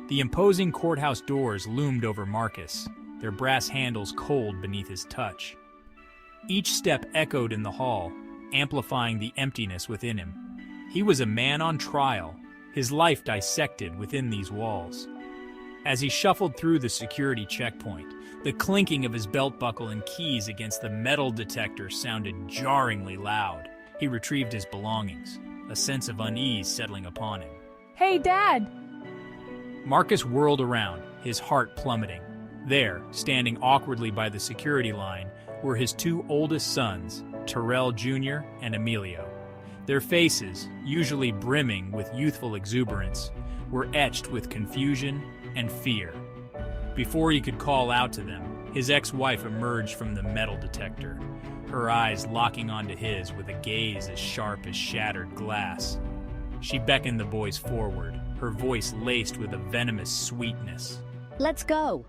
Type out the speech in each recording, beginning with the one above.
The imposing courthouse doors loomed over Marcus, their brass handles cold beneath his touch. Each step echoed in the hall, amplifying the emptiness within him. He was a man on trial, his life dissected within these walls. As he shuffled through the security checkpoint, the clinking of his belt buckle and keys against the metal detector sounded jarringly loud. He retrieved his belongings, a sense of unease settling upon him. Hey, Dad! Marcus whirled around, his heart plummeting. There, standing awkwardly by the security line, were his two oldest sons, Terrell Jr. and Emilio. Their faces, usually brimming with youthful exuberance, were etched with confusion and fear. Before he could call out to them, his ex-wife emerged from the metal detector, her eyes locking onto his with a gaze as sharp as shattered glass. She beckoned the boys forward, her voice laced with a venomous sweetness. Let's go.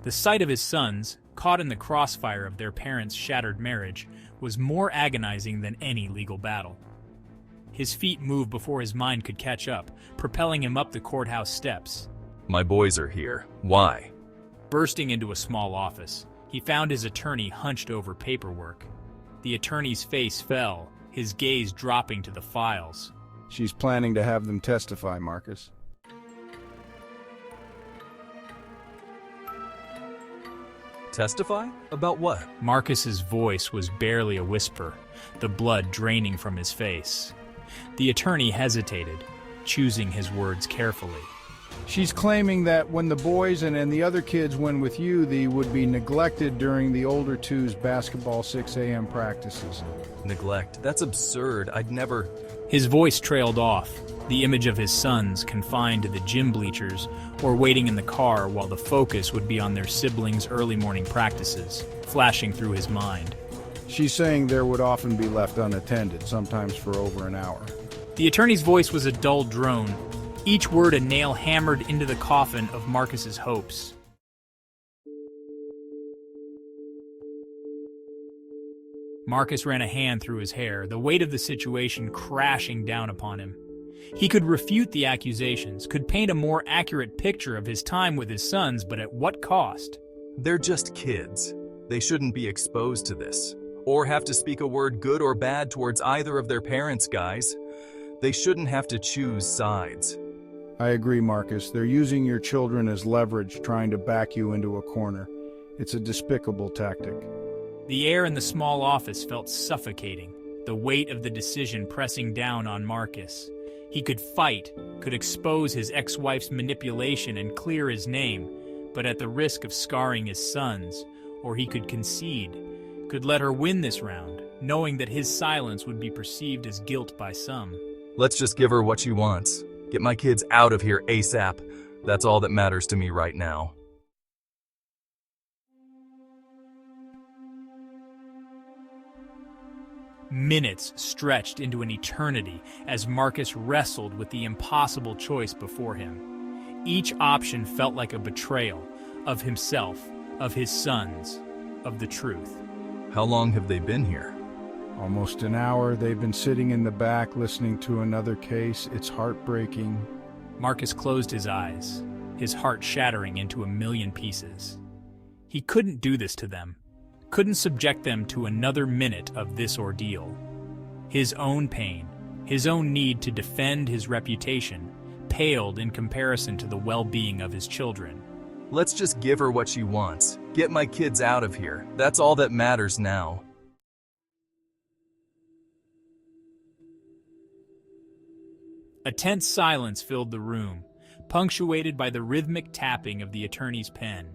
The sight of his sons, caught in the crossfire of their parents' shattered marriage, was more agonizing than any legal battle. His feet moved before his mind could catch up, propelling him up the courthouse steps. My boys are here. Why? Bursting into a small office, he found his attorney hunched over paperwork. The attorney's face fell, his gaze dropping to the files. She's planning to have them testify, Marcus. Testify? About what? Marcus's voice was barely a whisper, the blood draining from his face. The attorney hesitated, choosing his words carefully. She's claiming that when the boys and the other kids went with you, they would be neglected during the older two's basketball 6 a.m. practices. Neglect? That's absurd. I'd never... His voice trailed off, the image of his sons confined to the gym bleachers or waiting in the car while the focus would be on their siblings' early morning practices, flashing through his mind. She's saying there would often be left unattended, sometimes for over an hour. The attorney's voice was a dull drone, each word a nail hammered into the coffin of Marcus's hopes. Marcus ran a hand through his hair, the weight of the situation crashing down upon him. He could refute the accusations, could paint a more accurate picture of his time with his sons, but at what cost? They're just kids. They shouldn't be exposed to this, or have to speak a word good or bad towards either of their parents, guys. They shouldn't have to choose sides. I agree, Marcus. They're using your children as leverage, trying to back you into a corner. It's a despicable tactic. The air in the small office felt suffocating, the weight of the decision pressing down on Marcus. He could fight, could expose his ex-wife's manipulation and clear his name, but at the risk of scarring his sons, or he could concede, could let her win this round, knowing that his silence would be perceived as guilt by some. Let's just give her what she wants. Get my kids out of here ASAP. That's all that matters to me right now. Minutes stretched into an eternity as Marcus wrestled with the impossible choice before him. Each option felt like a betrayal of himself, of his sons, of the truth. How long have they been here? Almost an hour. They've been sitting in the back listening to another case. It's heartbreaking. Marcus closed his eyes, his heart shattering into a million pieces. He couldn't do this to them, couldn't subject them to another minute of this ordeal. His own pain, his own need to defend his reputation, paled in comparison to the well-being of his children. Let's just give her what she wants. Get my kids out of here. That's all that matters now. A tense silence filled the room, punctuated by the rhythmic tapping of the attorney's pen.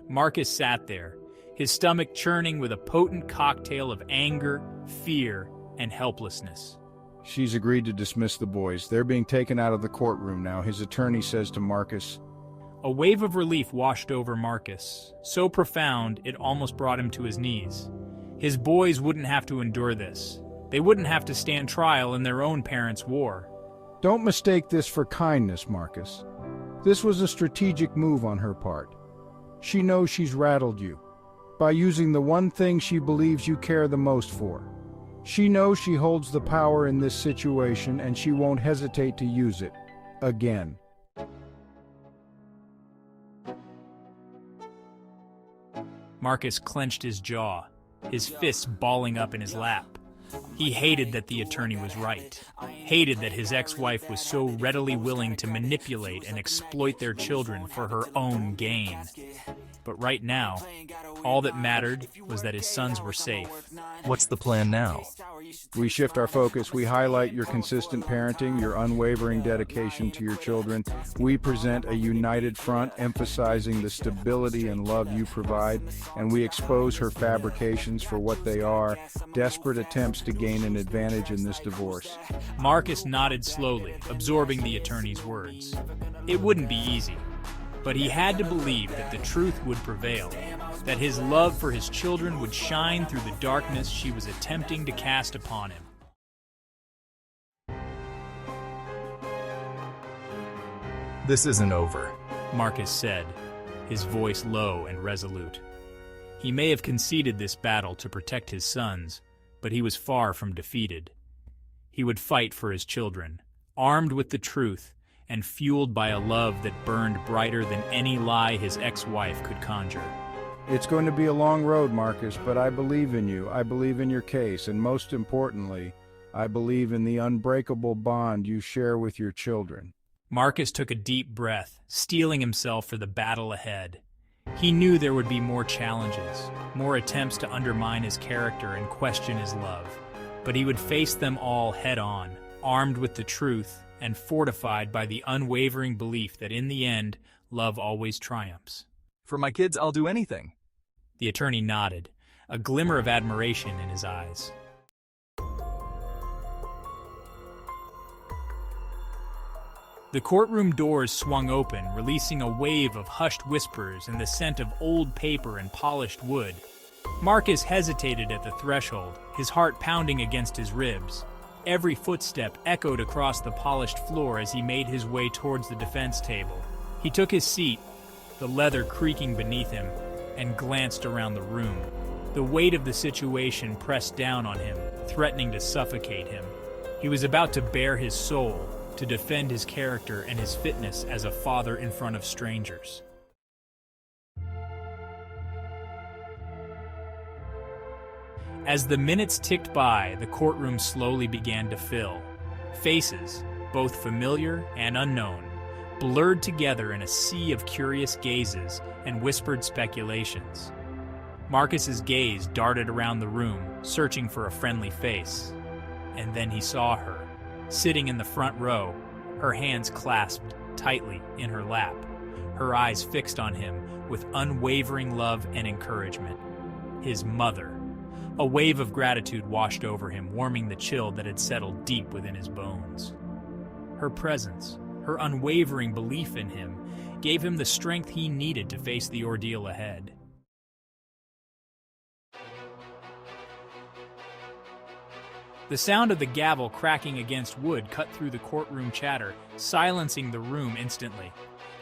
Marcus sat there, his stomach churning with a potent cocktail of anger, fear, and helplessness. She's agreed to dismiss the boys. They're being taken out of the courtroom now, his attorney says to Marcus. A wave of relief washed over Marcus, so profound it almost brought him to his knees. His boys wouldn't have to endure this. They wouldn't have to stand trial in their own parents' war. Don't mistake this for kindness, Marcus. This was a strategic move on her part. She knows she's rattled you by using the one thing she believes you care the most for. She knows she holds the power in this situation and she won't hesitate to use it. Again. Marcus clenched his jaw, his fists balling up in his lap. He hated that the attorney was right, hated that his ex-wife was so readily willing to manipulate and exploit their children for her own gain. But right now, all that mattered was that his sons were safe. What's the plan now? We shift our focus. We highlight your consistent parenting, your unwavering dedication to your children. We present a united front, emphasizing the stability and love you provide, and we expose her fabrications for what they are, desperate attempts to gain an advantage in this divorce. Marcus nodded slowly, absorbing the attorney's words. It wouldn't be easy, but he had to believe that the truth would prevail, that his love for his children would shine through the darkness she was attempting to cast upon him. This isn't over, Marcus said, his voice low and resolute. He may have conceded this battle to protect his sons, but he was far from defeated. He would fight for his children, armed with the truth and fueled by a love that burned brighter than any lie his ex-wife could conjure. It's going to be a long road, Marcus, but I believe in you. I believe in your case, and most importantly, I believe in the unbreakable bond you share with your children. Marcus took a deep breath, steeling himself for the battle ahead. He knew there would be more challenges, more attempts to undermine his character and question his love, but he would face them all head-on, armed with the truth and fortified by the unwavering belief that in the end, love always triumphs. For my kids, I'll do anything. The attorney nodded, a glimmer of admiration in his eyes. The courtroom doors swung open, releasing a wave of hushed whispers and the scent of old paper and polished wood. Marcus hesitated at the threshold, his heart pounding against his ribs. Every footstep echoed across the polished floor as he made his way towards the defense table. He took his seat, the leather creaking beneath him, and glanced around the room. The weight of the situation pressed down on him, threatening to suffocate him. He was about to bare his soul, to defend his character and his fitness as a father in front of strangers. As the minutes ticked by, the courtroom slowly began to fill. Faces, both familiar and unknown, blurred together in a sea of curious gazes and whispered speculations. Marcus's gaze darted around the room, searching for a friendly face. And then he saw her, sitting in the front row, her hands clasped tightly in her lap, her eyes fixed on him with unwavering love and encouragement. His mother. A wave of gratitude washed over him, warming the chill that had settled deep within his bones. Her presence, her unwavering belief in him, gave him the strength he needed to face the ordeal ahead. The sound of the gavel cracking against wood cut through the courtroom chatter, silencing the room instantly.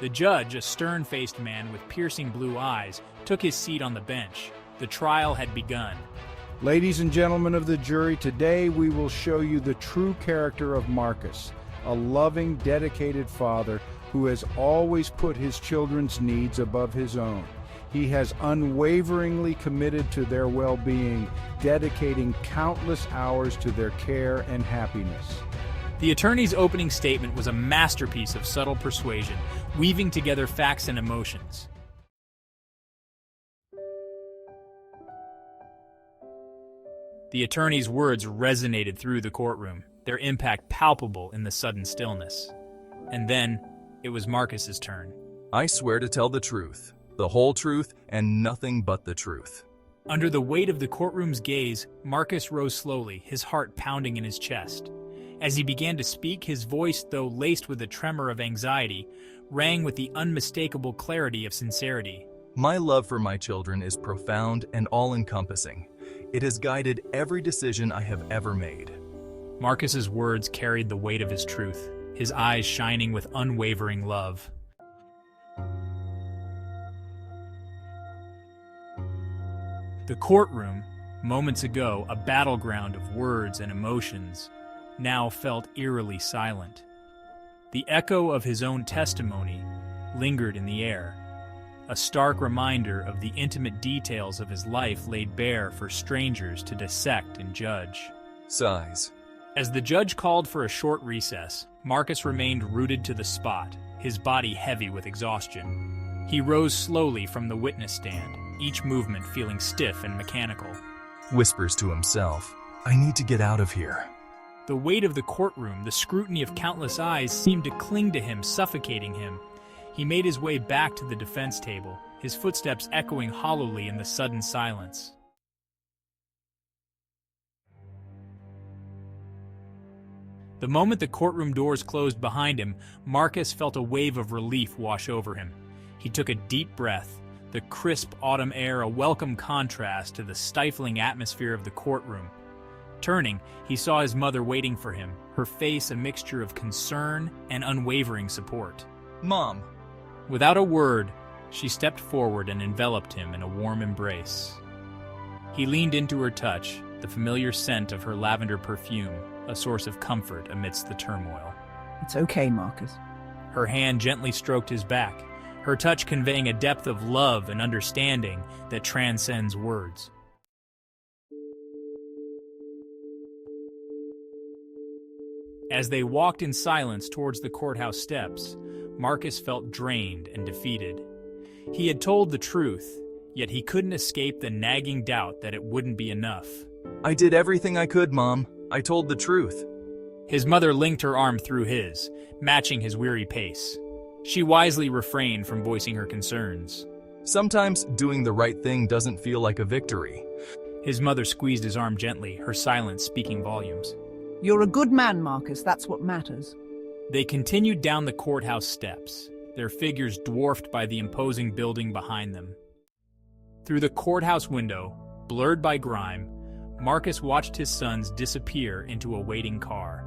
The judge, a stern-faced man with piercing blue eyes, took his seat on the bench. The trial had begun. Ladies and gentlemen of the jury, today we will show you the true character of Marcus, a loving, dedicated father who has always put his children's needs above his own. He has unwaveringly committed to their well-being, dedicating countless hours to their care and happiness. The attorney's opening statement was a masterpiece of subtle persuasion, weaving together facts and emotions. The attorney's words resonated through the courtroom, their impact palpable in the sudden stillness. And then, it was Marcus's turn. I swear to tell the truth, the whole truth, and nothing but the truth. Under the weight of the courtroom's gaze, Marcus rose slowly, his heart pounding in his chest. As he began to speak, his voice, though laced with a tremor of anxiety, rang with the unmistakable clarity of sincerity. My love for my children is profound and all-encompassing. It has guided every decision I have ever made. Marcus's words carried the weight of his truth, his eyes shining with unwavering love. The courtroom, Moments ago, a battleground of words and emotions, now felt eerily silent. The echo of his own testimony lingered in the air, a stark reminder of the intimate details of his life laid bare for strangers to dissect and judge. Sighs. As the judge called for a short recess, Marcus remained rooted to the spot, his body heavy with exhaustion. He rose slowly from the witness stand, each movement feeling stiff and mechanical. Whispers to himself, I need to get out of here. The weight of the courtroom, the scrutiny of countless eyes seemed to cling to him, suffocating him. He made his way back to the defense table, his footsteps echoing hollowly in the sudden silence. The moment the courtroom doors closed behind him, Marcus felt a wave of relief wash over him. He took a deep breath, the crisp autumn air a welcome contrast to the stifling atmosphere of the courtroom. Turning, he saw his mother waiting for him, her face a mixture of concern and unwavering support. Mom. Without a word, she stepped forward and enveloped him in a warm embrace. He leaned into her touch, the familiar scent of her lavender perfume, a source of comfort amidst the turmoil. It's okay, Marcus. Her hand gently stroked his back, her touch conveying a depth of love and understanding that transcends words. As they walked in silence towards the courthouse steps, Marcus felt drained and defeated. He had told the truth, yet he couldn't escape the nagging doubt that it wouldn't be enough. I did everything I could, Mom. I told the truth. His mother linked her arm through his, matching his weary pace. She wisely refrained from voicing her concerns. Sometimes doing the right thing doesn't feel like a victory. His mother squeezed his arm gently, her silence speaking volumes. You're a good man, Marcus. That's what matters. They continued down the courthouse steps, their figures dwarfed by the imposing building behind them. Through the courthouse window, blurred by grime, Marcus watched his sons disappear into a waiting car.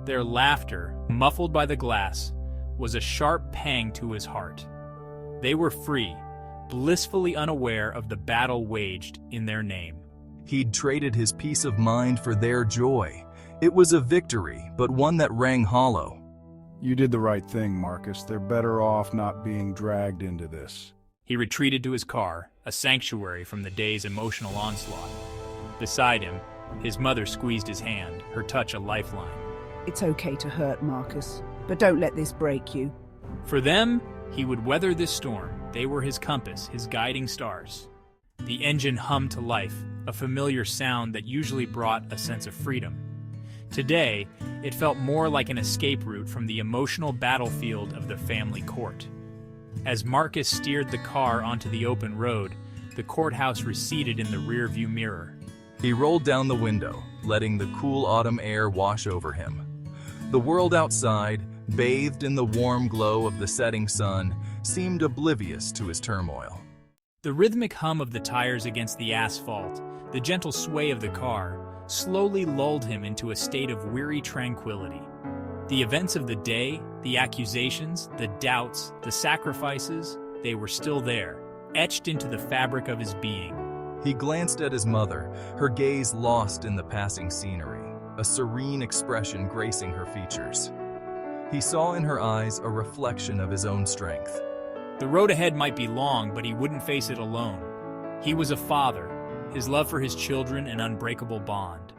Their laughter, muffled by the glass, was a sharp pang to his heart. They were free, blissfully unaware of the battle waged in their name. He'd traded his peace of mind for their joy. It was a victory, but one that rang hollow. You did the right thing, Marcus. They're better off not being dragged into this. He retreated to his car, a sanctuary from the day's emotional onslaught. Beside him, his mother squeezed his hand, her touch a lifeline. It's okay to hurt, Marcus, but don't let this break you. For them, he would weather this storm. They were his compass, his guiding stars. The engine hummed to life, a familiar sound that usually brought a sense of freedom. Today, it felt more like an escape route from the emotional battlefield of the family court. As Marcus steered the car onto the open road, the courthouse receded in the rearview mirror. He rolled down the window, letting the cool autumn air wash over him. The world outside, bathed in the warm glow of the setting sun, seemed oblivious to his turmoil. The rhythmic hum of the tires against the asphalt, the gentle sway of the car, slowly lulled him into a state of weary tranquility. The events of the day, the accusations, the doubts, the sacrifices, they were still there, etched into the fabric of his being. He glanced at his mother, her gaze lost in the passing scenery, a serene expression gracing her features. He saw in her eyes a reflection of his own strength. The road ahead might be long, but he wouldn't face it alone. He was a father, his love for his children an unbreakable bond.